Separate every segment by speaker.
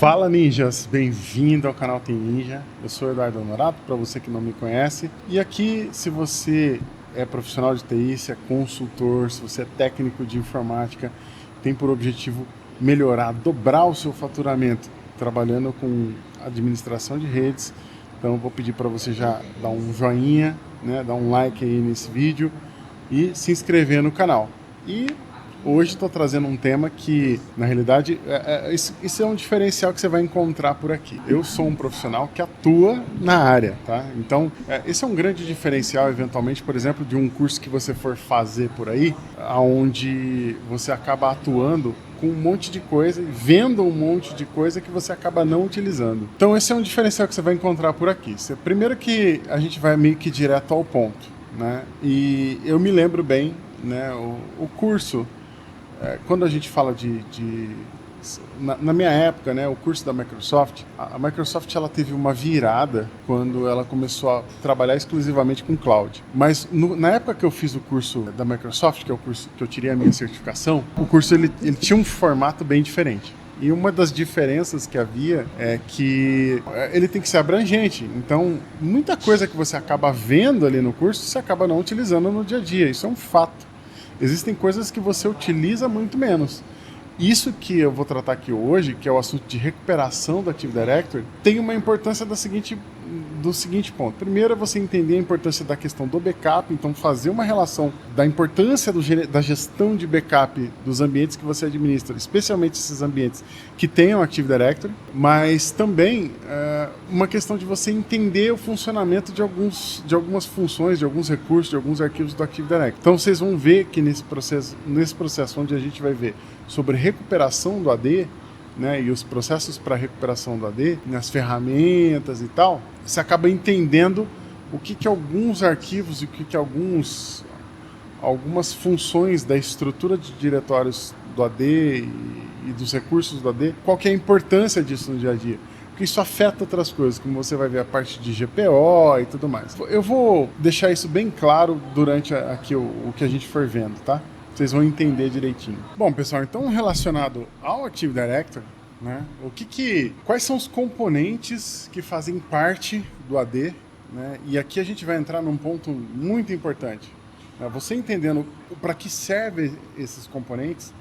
Speaker 1: Fala ninjas, bem-vindo ao canal Tem Ninja. Eu sou o Eduardo Honorato, para você que não me conhece. E aqui, se você é profissional de TI, se é consultor, se você é técnico de informática, tem por objetivo melhorar, dobrar o seu faturamento, trabalhando com administração de redes. Então eu vou pedir para você já dar um joinha, né, dar um like aí nesse vídeo e se inscrever no canal. E hoje estou trazendo um tema que, na realidade, isso é um diferencial que você vai encontrar por aqui. Eu sou um profissional que atua na área, tá? Então, esse é um grande diferencial, eventualmente, por exemplo, de um curso que você for fazer por aí, onde você acaba atuando com um monte de coisa, vendo um monte de coisa que você acaba não utilizando. Então, esse é um diferencial que você vai encontrar por aqui. Primeiro que a gente vai meio que direto ao ponto, né? E eu me lembro bem, né, o curso... Quando a gente fala na minha época, né, o curso da Microsoft, a Microsoft ela teve uma virada quando ela começou a trabalhar exclusivamente com cloud. Mas na época que eu fiz o curso da Microsoft, que é o curso que eu tirei a minha certificação, o curso ele tinha um formato bem diferente. E uma das diferenças que havia é que ele tem que ser abrangente. Então, muita coisa que você acaba vendo ali no curso, você acaba não utilizando no dia a dia. Isso é um fato. Existem coisas que você utiliza muito menos. Isso que eu vou tratar aqui hoje, que é o assunto de recuperação do Active Directory, tem uma importância do seguinte ponto. Primeiro é você entender a importância da questão do backup, então fazer uma relação da importância da gestão de backup dos ambientes que você administra, especialmente esses ambientes que tenham Active Directory, mas também uma questão de você entender o funcionamento de algumas funções, de alguns recursos, de alguns arquivos do Active Directory. Então vocês vão ver que nesse processo onde a gente vai ver sobre recuperação do AD, né, e os processos para recuperação do AD, as ferramentas e tal, você acaba entendendo o que alguns arquivos e o que algumas funções da estrutura de diretórios do AD e dos recursos do AD, qual que é a importância disso no dia a dia. Porque isso afeta outras coisas, como você vai ver a parte de GPO e tudo mais. Eu vou deixar isso bem claro durante aqui o que a gente for vendo, tá? Vocês vão entender direitinho. Bom, pessoal, então relacionado ao Active Directory, né, quais são os componentes que fazem parte do AD, né, e aqui a gente vai entrar num ponto muito importante. Né, você entendendo para que servem esses componentes,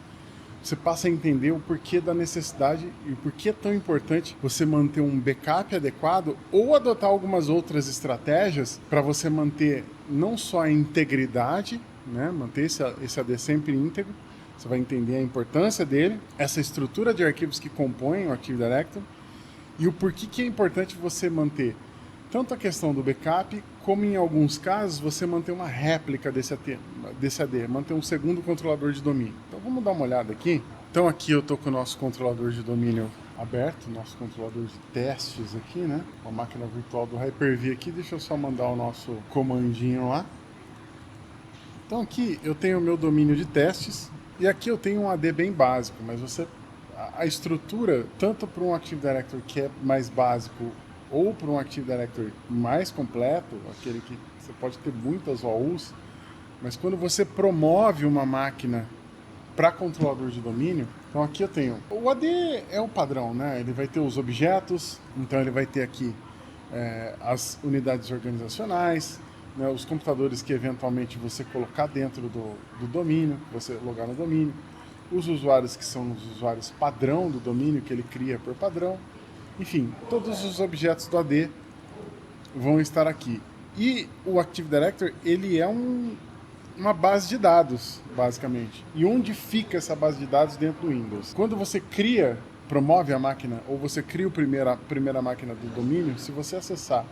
Speaker 1: você passa a entender o porquê da necessidade e o porquê é tão importante você manter um backup adequado ou adotar algumas outras estratégias para você manter não só a integridade, né, manter esse AD sempre íntegro. Você vai entender a importância dele, essa estrutura de arquivos que compõem o Active Directory e o porquê que é importante você manter tanto a questão do backup, como em alguns casos você manter uma réplica desse AD, manter um segundo controlador de domínio. Então vamos dar uma olhada aqui. Então aqui eu estou com o nosso controlador de domínio aberto, nosso controlador de testes aqui, né? A máquina virtual do Hyper-V aqui, deixa eu só mandar o nosso comandinho lá. Então aqui eu tenho o meu domínio de testes e aqui eu tenho um AD bem básico, mas a estrutura, tanto para um Active Directory que é mais básico ou para um Active Directory mais completo, aquele que você pode ter muitas OUs, mas quando você promove uma máquina para controlador de domínio, então aqui eu tenho, o AD é o padrão, né? Ele vai ter os objetos, então ele vai ter aqui as unidades organizacionais, né, os computadores que eventualmente você colocar dentro do domínio, você logar no domínio, os usuários que são os usuários padrão do domínio que ele cria por padrão, enfim, todos os objetos do AD vão estar aqui. E o Active Directory, ele é uma base de dados, basicamente. E onde fica essa base de dados dentro do Windows? Quando você promove a máquina, ou você cria a primeira máquina do domínio, se você acessar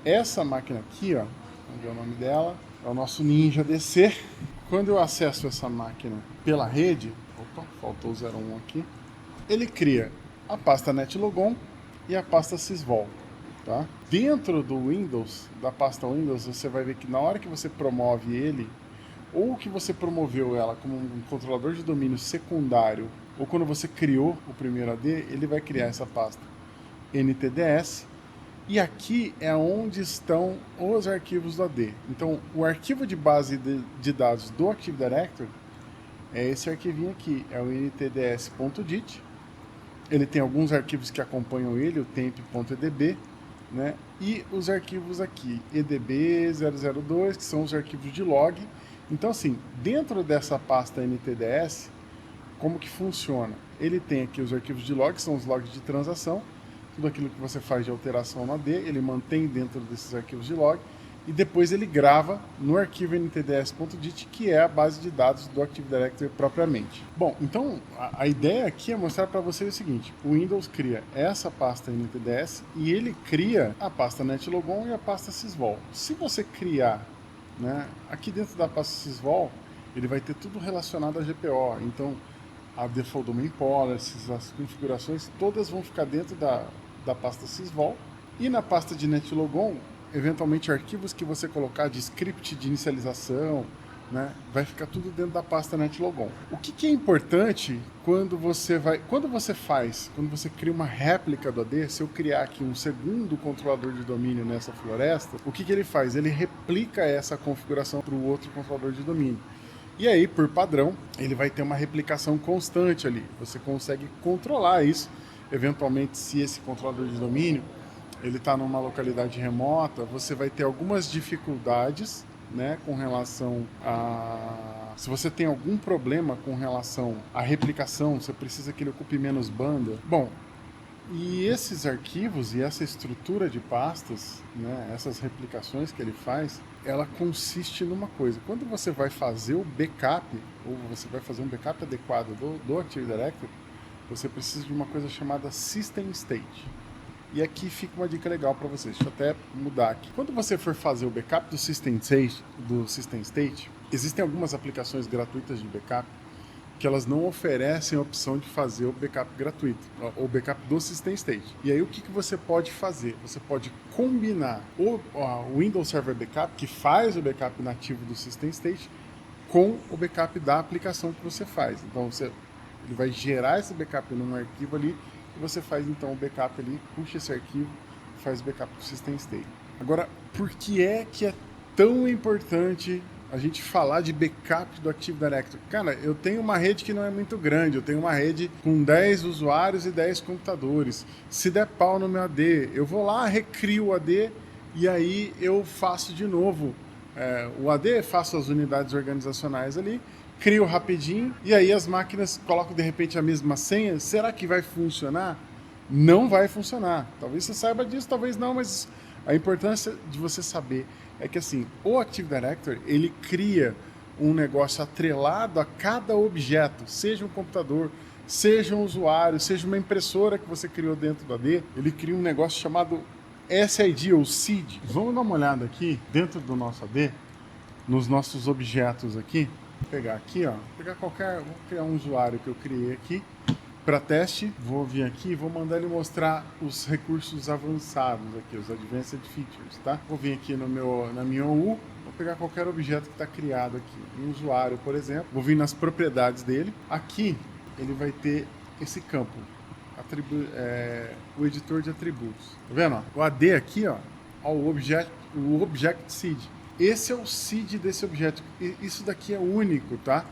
Speaker 1: essa máquina aqui, ó, vamos ver o nome dela, é o nosso Ninja DC. Quando eu acesso essa máquina pela rede, opa, faltou o 01 aqui, ele cria a pasta netlogon e a pasta sysvol. Tá? Dentro do Windows, da pasta Windows, você vai ver que na hora que você promove ele, ou que você promoveu ela como um controlador de domínio secundário, ou quando você criou o primeiro AD, ele vai criar essa pasta NTDS. E aqui é onde estão os arquivos do AD. Então, o arquivo de base de dados do Active Directory é esse arquivinho aqui, é o ntds.dit. Ele tem alguns arquivos que acompanham ele, o temp.edb, né? E os arquivos aqui, edb002, que são os arquivos de log. Então, assim, dentro dessa pasta NTDS, como que funciona? Ele tem aqui os arquivos de log, que são os logs de transação, tudo aquilo que você faz de alteração no AD, ele mantém dentro desses arquivos de log, e depois ele grava no arquivo ntds.dit, que é a base de dados do Active Directory propriamente. Bom, então a ideia aqui é mostrar para vocês o seguinte: o Windows cria essa pasta ntds e ele cria a pasta netlogon e a pasta sysvol. Se você criar, né, aqui dentro da pasta sysvol, ele vai ter tudo relacionado a GPO, então a Default Domain Policies, as configurações, todas vão ficar dentro da pasta sysvol, e na pasta de netlogon, eventualmente arquivos que você colocar de script de inicialização, né, vai ficar tudo dentro da pasta netlogon. O que é importante quando você cria uma réplica do AD, se eu criar aqui um segundo controlador de domínio nessa floresta, o que ele faz? Ele replica essa configuração para o outro controlador de domínio. E aí, por padrão, ele vai ter uma replicação constante ali. Você consegue controlar isso. Eventualmente, se esse controlador de domínio ele está numa localidade remota, você vai ter algumas dificuldades, né, com relação a... Se você tem algum problema com relação à replicação, você precisa que ele ocupe menos banda. Bom, e esses arquivos e essa estrutura de pastas, né, essas replicações que ele faz, ela consiste numa coisa. Quando você vai fazer o backup, ou você vai fazer um backup adequado do Active Directory, você precisa de uma coisa chamada System State. E aqui fica uma dica legal para vocês. Deixa eu até mudar aqui. Quando você for fazer o backup do System State, existem algumas aplicações gratuitas de backup que elas não oferecem a opção de fazer o backup gratuito, ou backup do System State. E aí o que você pode fazer? Você pode combinar o Windows Server Backup, que faz o backup nativo do System State, com o backup da aplicação que você faz. Então ele vai gerar esse backup num arquivo ali, e você faz então o backup ali, puxa esse arquivo e faz o backup do System State. Agora, por que é tão importante a gente falar de backup do Active Directory? Cara, eu tenho uma rede que não é muito grande, eu tenho uma rede com 10 usuários e 10 computadores. Se der pau no meu AD, eu vou lá, recrio o AD e aí eu faço de novo o AD, faço as unidades organizacionais ali, crio rapidinho e aí as máquinas colocam de repente a mesma senha. Será que vai funcionar? Não vai funcionar. Talvez você saiba disso, talvez não, mas a importância de você saber é que assim, o Active Directory, ele cria um negócio atrelado a cada objeto, seja um computador, seja um usuário, seja uma impressora que você criou dentro do AD, ele cria um negócio chamado SID ou SID. Vamos dar uma olhada aqui dentro do nosso AD, nos nossos objetos aqui. Vou pegar aqui, ó, vou criar um usuário que eu criei aqui para teste. Vou vir aqui e vou mandar ele mostrar os recursos avançados aqui, os Advanced Features, tá? Vou vir aqui na minha OU, vou pegar qualquer objeto que está criado aqui. Um usuário, por exemplo, vou vir nas propriedades dele. Aqui ele vai ter esse campo, o editor de atributos. Tá vendo? Ó? O AD aqui, ó, o Object Seed. Esse é o seed desse objeto. Isso daqui é único, tá?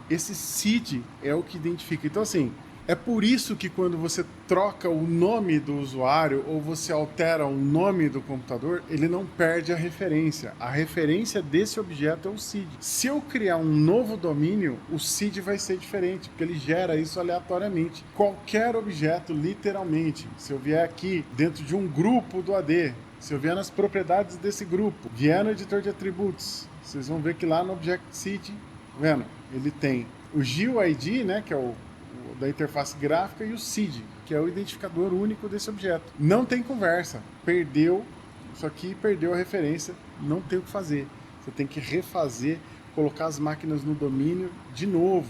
Speaker 1: Esse seed é o que identifica. Então, assim, é por isso que quando você troca o nome do usuário ou você altera o nome do computador, ele não perde a referência. A referência desse objeto é o seed. Se eu criar um novo domínio, o seed vai ser diferente, porque ele gera isso aleatoriamente. Qualquer objeto, literalmente. Se eu vier aqui dentro de um grupo do AD, se eu vier nas propriedades desse grupo, vier no editor de atributos, vocês vão ver que lá no Object Seed, vendo? Ele tem o GUID, né, que é o da interface gráfica, e o seed, que é o identificador único desse objeto. Não tem conversa. Perdeu, isso aqui perdeu a referência, não tem o que fazer. Você tem que refazer, colocar as máquinas no domínio de novo,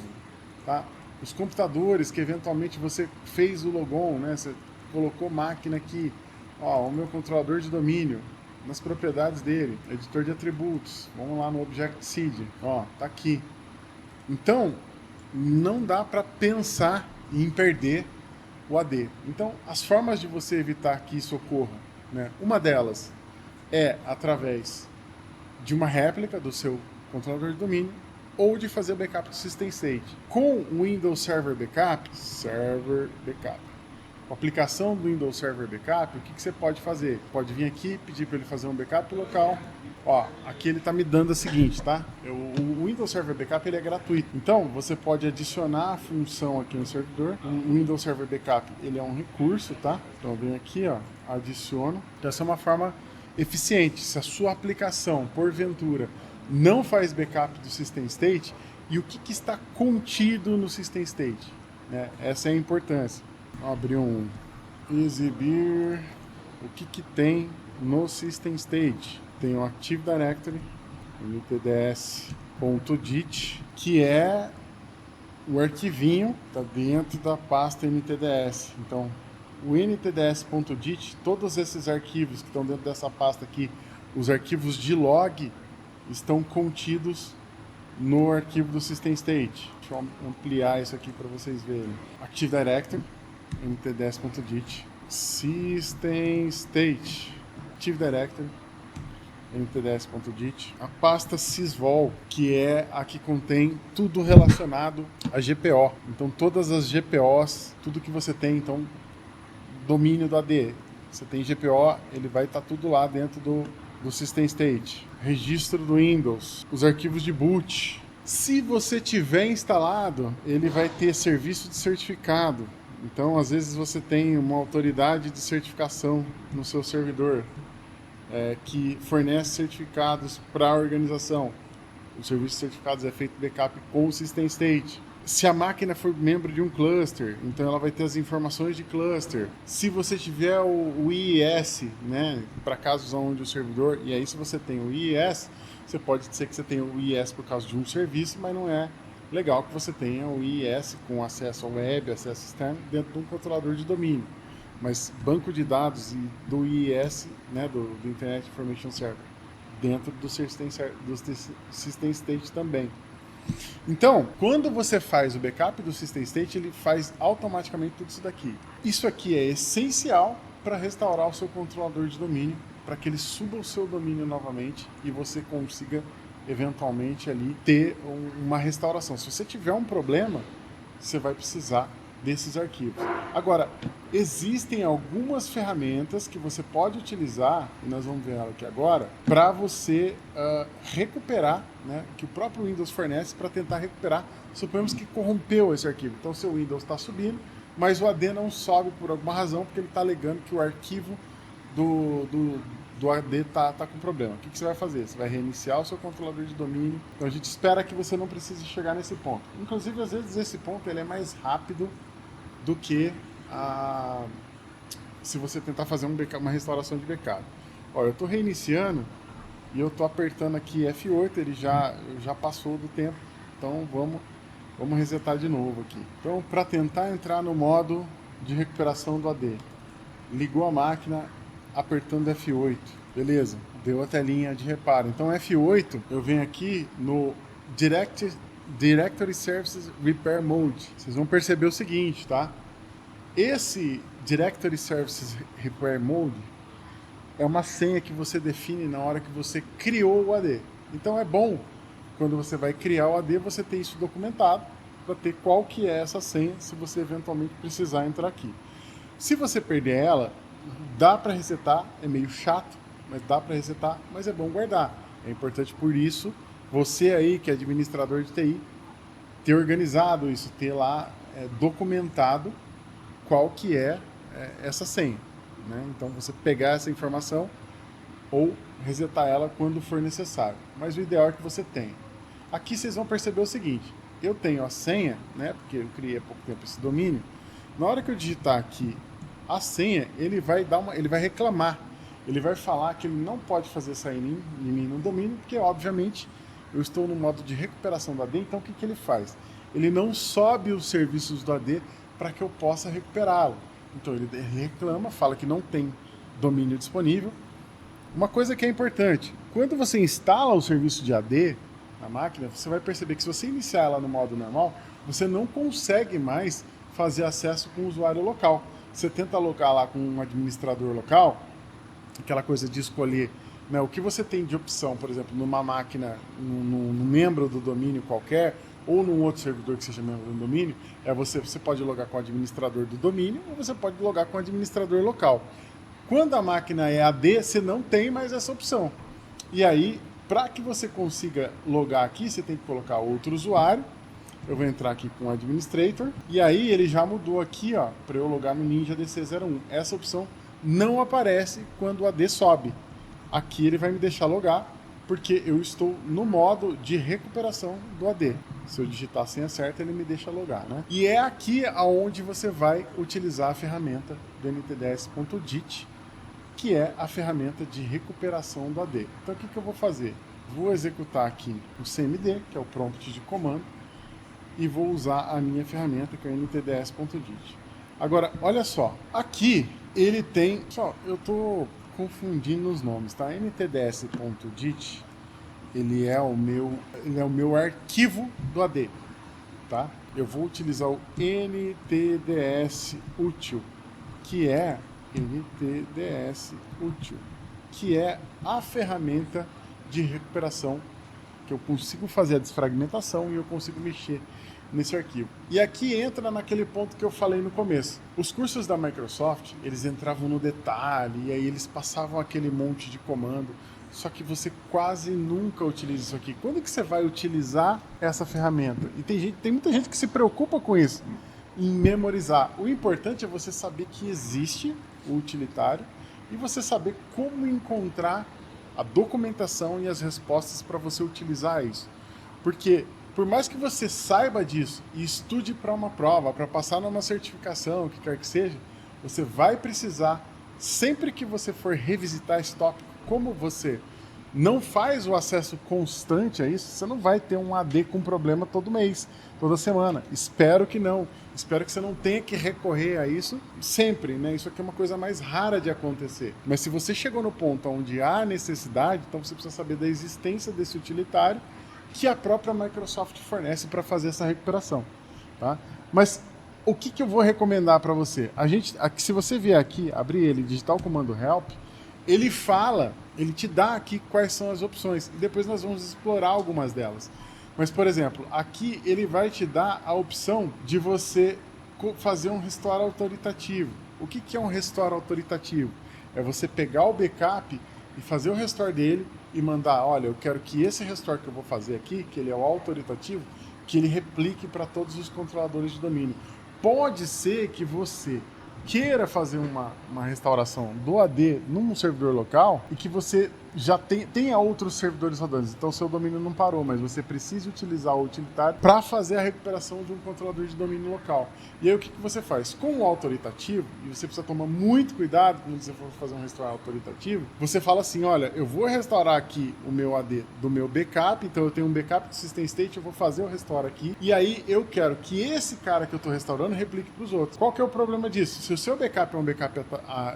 Speaker 1: tá? Os computadores que eventualmente você fez o logon, né, você colocou máquina aqui, ó, o meu controlador de domínio, nas propriedades dele, editor de atributos, vamos lá no Object Seed, ó, tá aqui. Então, não dá para pensar em perder o AD. Então, as formas de você evitar que isso ocorra, né? Uma delas é através de uma réplica do seu controlador de domínio ou de fazer backup do System State. Com o Windows Server Backup, Com a aplicação do Windows Server Backup, o que você pode fazer? Pode vir aqui, pedir para ele fazer um backup local. Ó, aqui ele está me dando o seguinte, tá? O Windows Server Backup ele é gratuito. Então, você pode adicionar a função aqui no servidor. O Windows Server Backup ele é um recurso, tá? Então, eu venho aqui, ó, adiciono. Essa é uma forma eficiente. Se a sua aplicação, porventura, não faz backup do System State, e o que está contido no System State? Né? Essa é a importância. Vou abrir exibir o que tem no System State. Tem o Active Directory, mtds.dit, que é o arquivinho está dentro da pasta mtds. Então, o mtds.dit, todos esses arquivos que estão dentro dessa pasta aqui, os arquivos de log, estão contidos no arquivo do System State. Deixa eu ampliar isso aqui para vocês verem. Active Directory, mtds.dit, System State, Active Directory, mtds.dit, a pasta sysvol, que é a que contém tudo relacionado a GPO. Então todas as GPOs, tudo que você tem, então domínio do AD, você tem GPO, ele vai estar tudo lá dentro do System State. Registro do Windows, os arquivos de boot. Se você tiver instalado, ele vai ter serviço de certificado. Então, às vezes você tem uma autoridade de certificação no seu servidor que fornece certificados para a organização. O serviço de certificados é feito backup com o System State. Se a máquina for membro de um cluster, então ela vai ter as informações de cluster. Se você tiver o IIS, né, para casos onde o servidor, e aí se você tem o IIS, você pode dizer que você tem o IIS por causa de um serviço, mas não é legal que você tenha o IIS com acesso ao web, acesso externo, dentro de um controlador de domínio. Mas banco de dados do IIS, né, do Internet Information Server, dentro do System State também. Então, quando você faz o backup do System State, ele faz automaticamente tudo isso daqui. Isso aqui é essencial para restaurar o seu controlador de domínio, para que ele suba o seu domínio novamente e você consiga, eventualmente, ali ter uma restauração. Se você tiver um problema, você vai precisar desses arquivos. Agora, existem algumas ferramentas que você pode utilizar, e nós vamos ver ela aqui agora, para você recuperar, né, que o próprio Windows fornece para tentar recuperar. Suponhamos que corrompeu esse arquivo. Então, seu Windows está subindo, mas o AD não sobe por alguma razão, porque ele está alegando que o arquivo do AD está com problema. O que você vai fazer? Você vai reiniciar o seu controlador de domínio. Então, a gente espera que você não precise chegar nesse ponto. Inclusive, às vezes, esse ponto ele é mais rápido do que se você tentar fazer uma restauração de backup. Olha, eu estou reiniciando e eu estou apertando aqui F8, ele já passou do tempo, então vamos resetar de novo aqui. Então, para tentar entrar no modo de recuperação do AD, ligou a máquina apertando F8, beleza, deu a telinha de reparo. Então F8, eu venho aqui no Directory Services Repair Mode. Vocês vão perceber o seguinte, tá? Esse Directory Services Repair Mode é uma senha que você define na hora que você criou o AD. Então é bom, quando você vai criar o AD, você ter isso documentado para ter qual que é essa senha, se você eventualmente precisar entrar aqui. Se você perder ela, dá para resetar, é meio chato, mas dá para resetar, mas é bom guardar. É importante por isso, você aí que é administrador de TI, ter organizado isso, ter lá documentado qual que é essa senha, né? Então você pegar essa informação ou resetar ela quando for necessário. Mas o ideal é que você tenha. Aqui vocês vão perceber o seguinte, eu tenho a senha, né, porque eu criei há pouco tempo esse domínio. Na hora que eu digitar aqui a senha, ele vai reclamar, ele vai falar que ele não pode fazer sair em mim no domínio, porque obviamente eu estou no modo de recuperação do AD. Então o que ele faz? Ele não sobe os serviços do AD para que eu possa recuperá-lo. Então ele reclama, fala que não tem domínio disponível. Uma coisa que é importante, quando você instala o serviço de AD na máquina, você vai perceber que se você iniciar ela no modo normal, você não consegue mais fazer acesso com o usuário local. Você tenta alocar lá com um administrador local, aquela coisa de escolher, né, o que você tem de opção, por exemplo, numa máquina, num membro do domínio qualquer, ou num outro servidor que seja membro do domínio, você pode logar com o administrador do domínio ou você pode logar com o administrador local. Quando a máquina é AD, você não tem mais essa opção. E aí, para que você consiga logar aqui, você tem que colocar outro usuário. Eu vou entrar aqui com o Administrator. E aí ele já mudou aqui, ó, para eu logar no Ninja DC01. Essa opção não aparece quando o AD sobe. Aqui ele vai me deixar logar, porque eu estou no modo de recuperação do AD. Se eu digitar a senha certa, ele me deixa logar, né? E é aqui aonde você vai utilizar a ferramenta do NTDS.dit, que é a ferramenta de recuperação do AD. Então o que eu vou fazer? Vou executar aqui o CMD, que é o prompt de comando, e vou usar a minha ferramenta, que é o NTDS.dit. Agora, olha só, aqui ele tem... Só, eu estou confundindo os nomes, tá? NTDS.dit, ele é o meu arquivo do AD, tá? Eu vou utilizar o NTDS útil, que é a ferramenta de recuperação que eu consigo fazer a desfragmentação e eu consigo mexer nesse arquivo. E aqui entra naquele ponto que eu falei no começo. Os cursos da Microsoft, eles entravam no detalhe e aí eles passavam aquele monte de comando, só que você quase nunca utiliza isso aqui. Quando que você vai utilizar essa ferramenta? E tem muita gente que se preocupa com isso, em memorizar. O importante é você saber que existe o utilitário e você saber como encontrar a documentação e as respostas para você utilizar isso. Porque por mais que você saiba disso e estude para uma prova, para passar numa certificação, o que quer que seja, você vai precisar, sempre que você for revisitar esse tópico, como você não faz o acesso constante a isso, você não vai ter um AD com problema todo mês, toda semana. Espero que não. Espero que você não tenha que recorrer a isso sempre, né? Isso aqui é uma coisa mais rara de acontecer. Mas se você chegou no ponto onde há necessidade, então você precisa saber da existência desse utilitário que a própria Microsoft fornece para fazer essa recuperação, tá? Mas o que eu vou recomendar para você? Aqui, se você vier aqui, abrir ele, digitar o comando help, ele te dá aqui quais são as opções e depois nós vamos explorar algumas delas. Mas, por exemplo, aqui ele vai te dar a opção de você fazer um restore autoritativo. O que é um restore autoritativo? É você pegar o backup e fazer o restore dele e mandar, olha, eu quero que esse restore que eu vou fazer aqui, que ele é o autoritativo, que ele replique para todos os controladores de domínio. Pode ser que você queira fazer uma restauração do AD num servidor local e que você já tenha outros servidores rodando. Então, seu domínio não parou, mas você precisa utilizar o utilitário para fazer a recuperação de um controlador de domínio local. E aí, o que você faz? Com o autoritativo, e você precisa tomar muito cuidado quando você for fazer um restore autoritativo, você fala assim, olha, eu vou restaurar aqui o meu AD do meu backup, então eu tenho um backup do System State, eu vou fazer o restore aqui, e aí eu quero que esse cara que eu estou restaurando replique para os outros. Qual que é o problema disso? Se o seu backup é um backup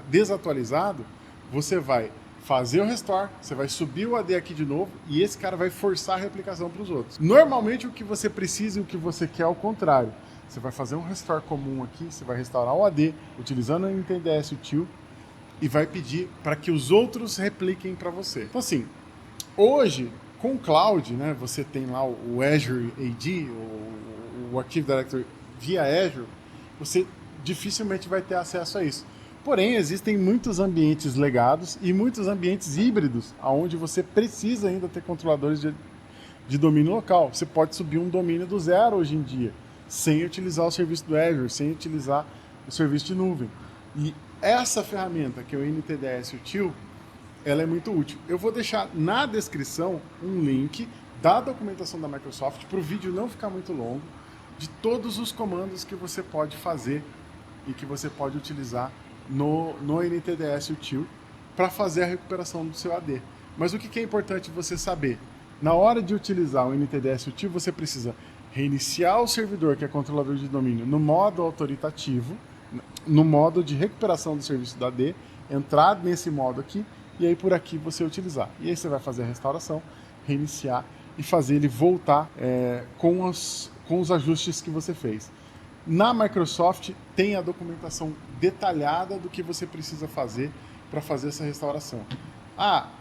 Speaker 1: desatualizado, você vai fazer o restore, você vai subir o AD aqui de novo e esse cara vai forçar a replicação para os outros. Normalmente o que você precisa e o que você quer é o contrário. Você vai fazer um restore comum aqui, você vai restaurar o AD utilizando o NTDS util e vai pedir para que os outros repliquem para você. Então assim, hoje com o Cloud, né, você tem lá o Azure AD, o Active Directory via Azure, você dificilmente vai ter acesso a isso. Porém, existem muitos ambientes legados e muitos ambientes híbridos, onde você precisa ainda ter controladores de domínio local. Você pode subir um domínio do zero hoje em dia, sem utilizar o serviço do Azure, sem utilizar o serviço de nuvem. E essa ferramenta, que é o NTDS Util, ela é muito útil. Eu vou deixar na descrição um link da documentação da Microsoft, para o vídeo não ficar muito longo, de todos os comandos que você pode fazer e que você pode utilizar no NTDS Util para fazer a recuperação do seu AD. Mas o que é importante você saber? Na hora de utilizar o NTDS Util, você precisa reiniciar o servidor, que é controlador de domínio, no modo autoritativo, no modo de recuperação do serviço do AD, entrar nesse modo aqui, e aí por aqui você utilizar. E aí você vai fazer a restauração, reiniciar e fazer ele voltar com os ajustes que você fez. Na Microsoft tem a documentação detalhada do que você precisa fazer para fazer essa restauração.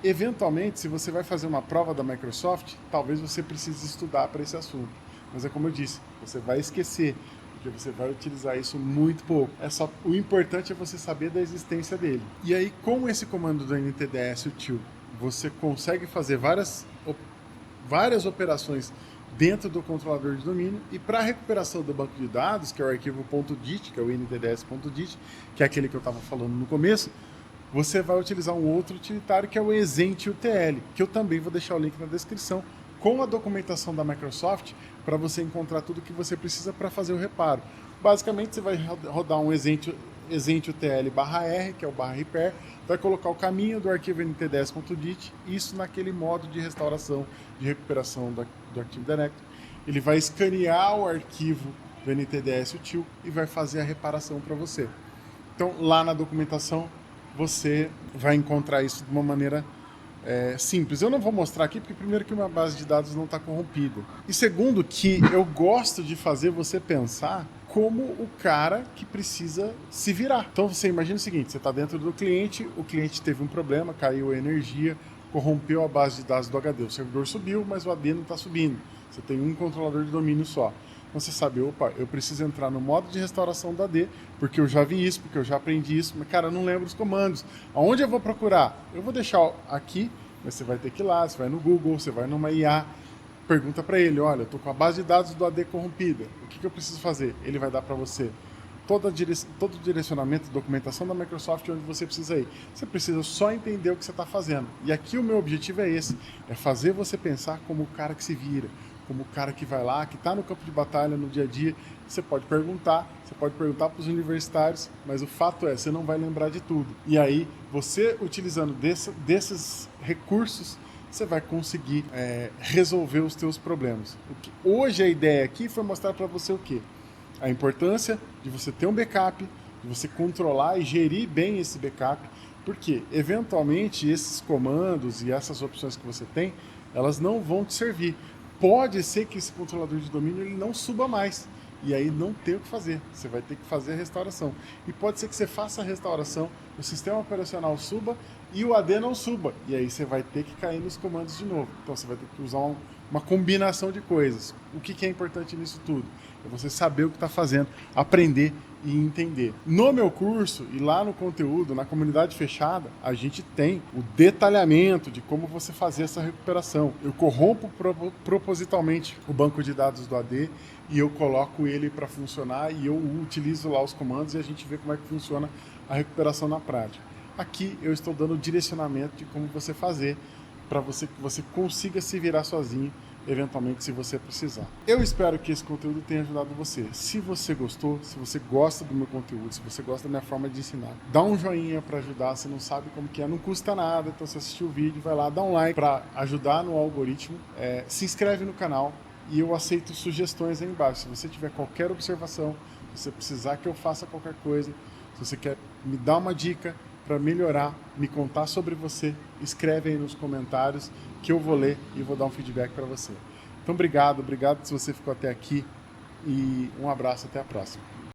Speaker 1: Eventualmente, se você vai fazer uma prova da Microsoft, talvez você precise estudar para esse assunto. Mas é como eu disse, você vai esquecer, porque você vai utilizar isso muito pouco. O importante é você saber da existência dele. E aí, com esse comando do NTDS util, você consegue fazer várias operações dentro do controlador de domínio, e para a recuperação do banco de dados, que é o arquivo .dit, que é o ntds.dit, que é aquele que eu estava falando no começo, você vai utilizar um outro utilitário que é o exent.utl, que eu também vou deixar o link na descrição, com a documentação da Microsoft, para você encontrar tudo que você precisa para fazer o reparo. Basicamente, você vai rodar um exent.utl /r, que é o /repair, vai colocar o caminho do arquivo ntds.dit, isso naquele modo de restauração, de recuperação do Active Directory. Ele vai escanear o arquivo do NTDS util e vai fazer a reparação para você. Então, lá na documentação, você vai encontrar isso de uma maneira simples. Eu não vou mostrar aqui, porque primeiro que minha base de dados não está corrompida. E segundo que eu gosto de fazer você pensar como o cara que precisa se virar. Então você imagina o seguinte, você está dentro do cliente, o cliente teve um problema, caiu a energia, corrompeu a base de dados do HD. O servidor subiu, mas o AD não está subindo. Você tem um controlador de domínio só. Então você sabe, opa, eu preciso entrar no modo de restauração do AD, porque eu já vi isso, porque eu já aprendi isso, mas cara, eu não lembro os comandos. Aonde eu vou procurar? Eu vou deixar aqui, mas você vai ter que ir lá, você vai no Google, você vai numa IA, pergunta para ele, olha, eu estou com a base de dados do AD corrompida, o que eu preciso fazer? Ele vai dar para você todo o direcionamento, documentação da Microsoft onde você precisa ir. Você precisa só entender o que você está fazendo. E aqui o meu objetivo é esse, é fazer você pensar como o cara que se vira, como o cara que vai lá, que está no campo de batalha no dia a dia. Você pode perguntar para os universitários, mas o fato é, você não vai lembrar de tudo. E aí, você utilizando desses recursos, você vai conseguir resolver os teus problemas. Hoje a ideia aqui foi mostrar para você o quê? A importância de você ter um backup, de você controlar e gerir bem esse backup, porque eventualmente esses comandos e essas opções que você tem, elas não vão te servir. Pode ser que esse controlador de domínio ele não suba mais, e aí não tem o que fazer, você vai ter que fazer a restauração. E pode ser que você faça a restauração, o sistema operacional suba e o AD não suba, e aí você vai ter que cair nos comandos de novo. Então você vai ter que usar uma combinação de coisas. O que é importante nisso tudo? É você saber o que está fazendo, aprender e entender. No meu curso e lá no conteúdo, na comunidade fechada, a gente tem o detalhamento de como você fazer essa recuperação. Eu corrompo propositalmente o banco de dados do AD e eu coloco ele para funcionar e eu utilizo lá os comandos e a gente vê como é que funciona a recuperação na prática. Aqui eu estou dando o direcionamento de como você fazer para que você consiga se virar sozinho, eventualmente, se você precisar. Eu espero que esse conteúdo tenha ajudado você. Se você gostou, se você gosta do meu conteúdo, se você gosta da minha forma de ensinar, dá um joinha para ajudar. Você não sabe como que é, não custa nada. Então, se assistiu o vídeo, vai lá, dá um like para ajudar no algoritmo. Se inscreve no canal e eu aceito sugestões aí embaixo. Se você tiver qualquer observação, se você precisar que eu faça qualquer coisa, se você quer me dar uma dica para melhorar, me contar sobre você, escreve aí nos comentários que eu vou ler e vou dar um feedback para você. Então, obrigado se você ficou até aqui e um abraço, até a próxima.